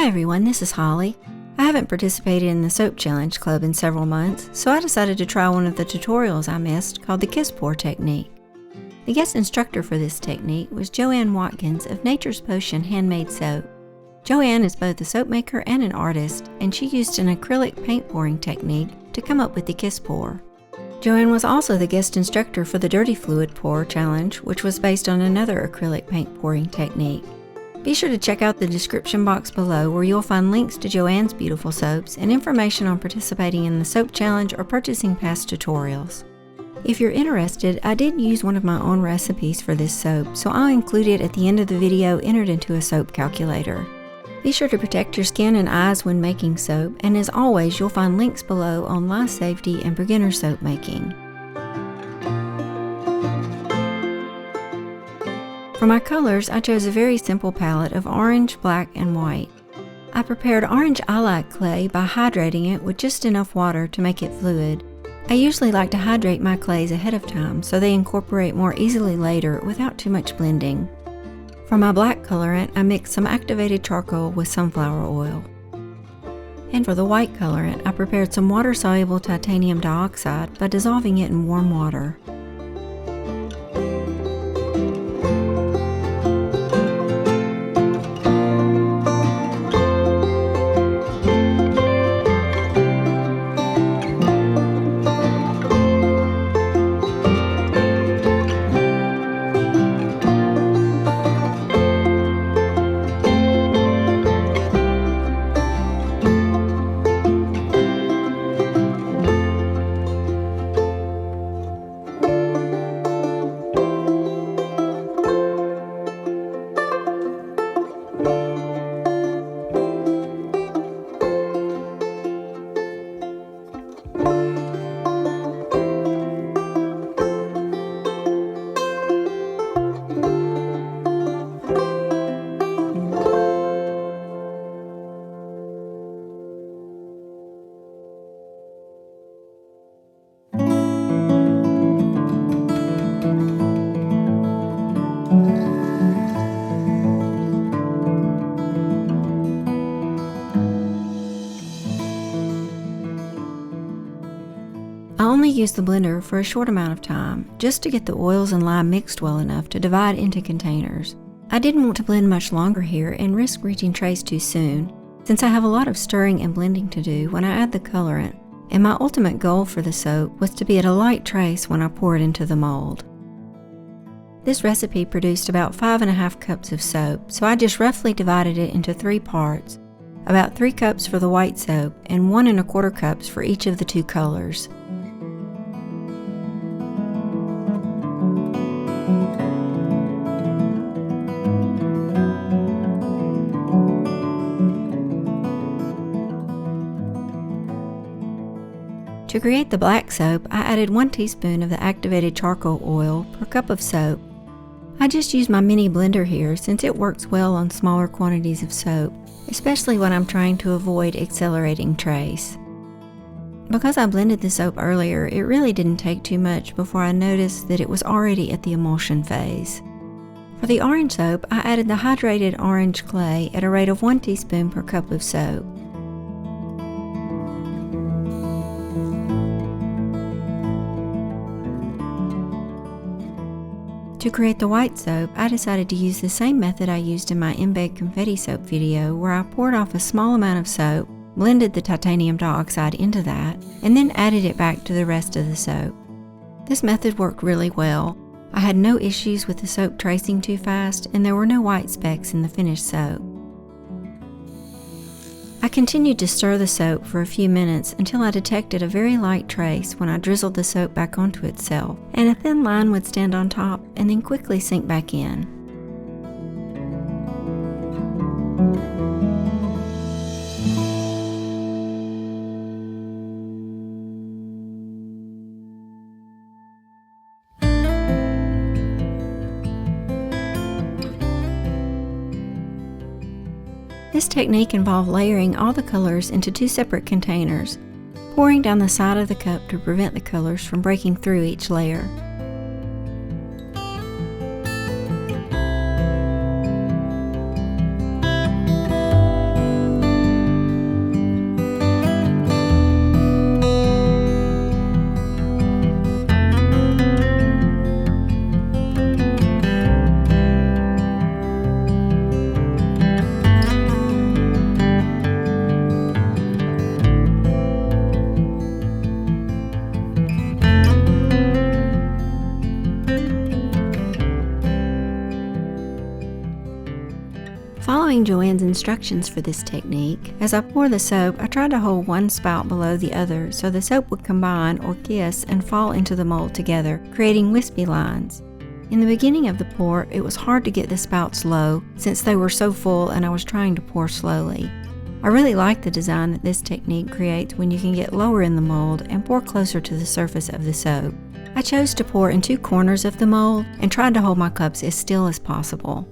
Hi everyone, this is Holly. I haven't participated in the Soap Challenge Club in several months, so I decided to try one of the tutorials I missed called the Kiss Pour technique. The guest instructor for this technique was Joanne Watkins of Nature's Potion Handmade Soap. Joanne is both a soap maker and an artist, and she used an acrylic paint pouring technique to come up with the Kiss Pour. Joanne was also the guest instructor for the Dirty Fluid Pour Challenge, which was based on another acrylic paint pouring technique. Be sure to check out the description box below where you'll find links to Joanne's beautiful soaps and information on participating in the Soap Challenge or purchasing past tutorials. If you're interested, I did use one of my own recipes for this soap, so I'll include it at the end of the video entered into a soap calculator. Be sure to protect your skin and eyes when making soap, and as always, you'll find links below on lye safety and beginner soap making. For my colors, I chose a very simple palette of orange, black, and white. I prepared orange eyelid clay by hydrating it with just enough water to make it fluid. I usually like to hydrate my clays ahead of time so they incorporate more easily later without too much blending. For my black colorant, I mixed some activated charcoal with sunflower oil. And for the white colorant, I prepared some water-soluble titanium dioxide by dissolving it in warm water. I only used the blender for a short amount of time, just to get the oils and lye mixed well enough to divide into containers. I didn't want to blend much longer here and risk reaching trays too soon, since I have a lot of stirring and blending to do when I add the colorant, and my ultimate goal for the soap was to be at a light trace when I pour it into the mold. This recipe produced about 5½ cups of soap, so I just roughly divided it into 3 parts, about 3 cups for the white soap and 1¼ cups for each of the 2 colors. To create the black soap, I added 1 teaspoon of the activated charcoal oil per cup of soap. I just used my mini blender here since it works well on smaller quantities of soap, especially when I'm trying to avoid accelerating trace. Because I blended the soap earlier, it really didn't take too much before I noticed that it was already at the emulsion phase. For the orange soap, I added the hydrated orange clay at a rate of 1 teaspoon per cup of soap. To create the white soap, I decided to use the same method I used in my embed confetti soap video, where I poured off a small amount of soap, blended the titanium dioxide into that, and then added it back to the rest of the soap. This method worked really well. I had no issues with the soap tracing too fast, and there were no white specks in the finished soap. I continued to stir the soap for a few minutes until I detected a very light trace when I drizzled the soap back onto itself, and a thin line would stand on top and then quickly sink back in. This technique involved layering all the colors into 2 separate containers, pouring down the side of the cup to prevent the colors from breaking through each layer. Following Joanne's instructions for this technique, as I pour the soap, I tried to hold one spout below the other so the soap would combine or kiss and fall into the mold together, creating wispy lines. In the beginning of the pour, it was hard to get the spouts low since they were so full and I was trying to pour slowly. I really like the design that this technique creates when you can get lower in the mold and pour closer to the surface of the soap. I chose to pour in 2 corners of the mold and tried to hold my cups as still as possible.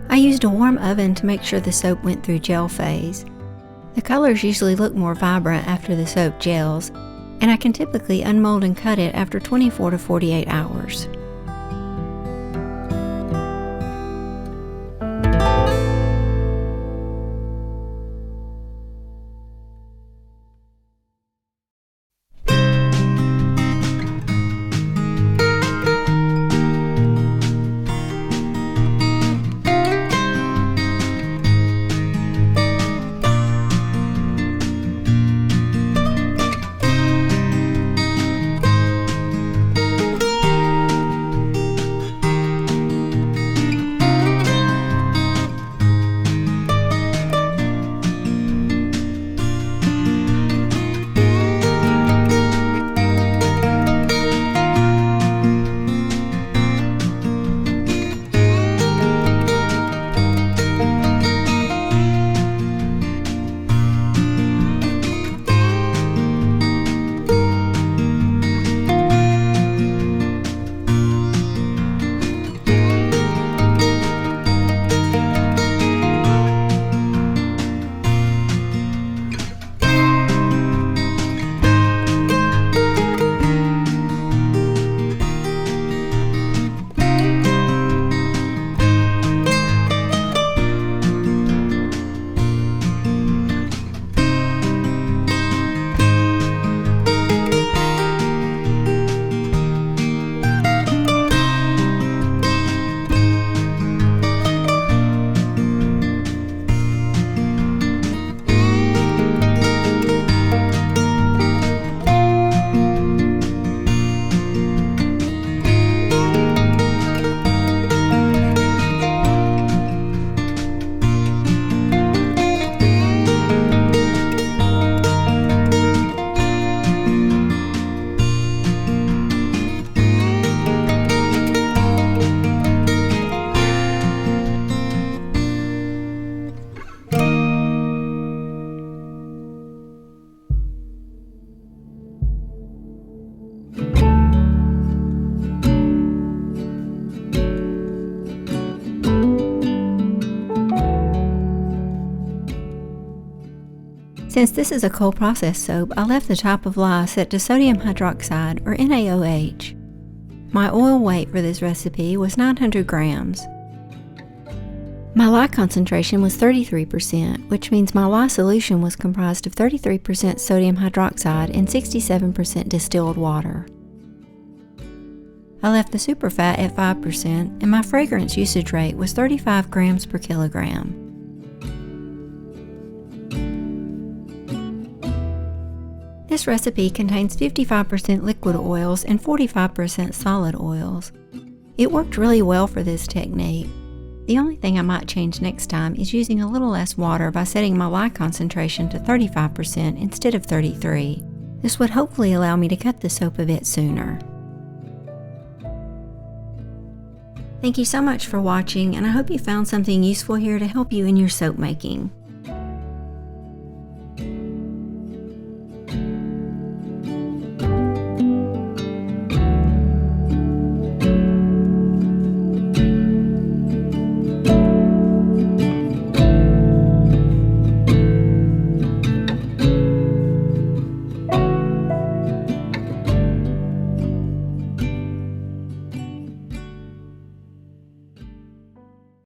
I used a warm oven to make sure the soap went through gel phase. The colors usually look more vibrant after the soap gels, and I can typically unmold and cut it after 24 to 48 hours. Since this is a cold process soap, I left the top of lye set to sodium hydroxide, or NaOH. My oil weight for this recipe was 900 grams. My lye concentration was 33%, which means my lye solution was comprised of 33% sodium hydroxide and 67% distilled water. I left the superfat at 5%, and my fragrance usage rate was 35 grams per kilogram. This recipe contains 55% liquid oils and 45% solid oils. It worked really well for this technique. The only thing I might change next time is using a little less water by setting my lye concentration to 35% instead of 33%. This would hopefully allow me to cut the soap a bit sooner. Thank you so much for watching, and I hope you found something useful here to help you in your soap making.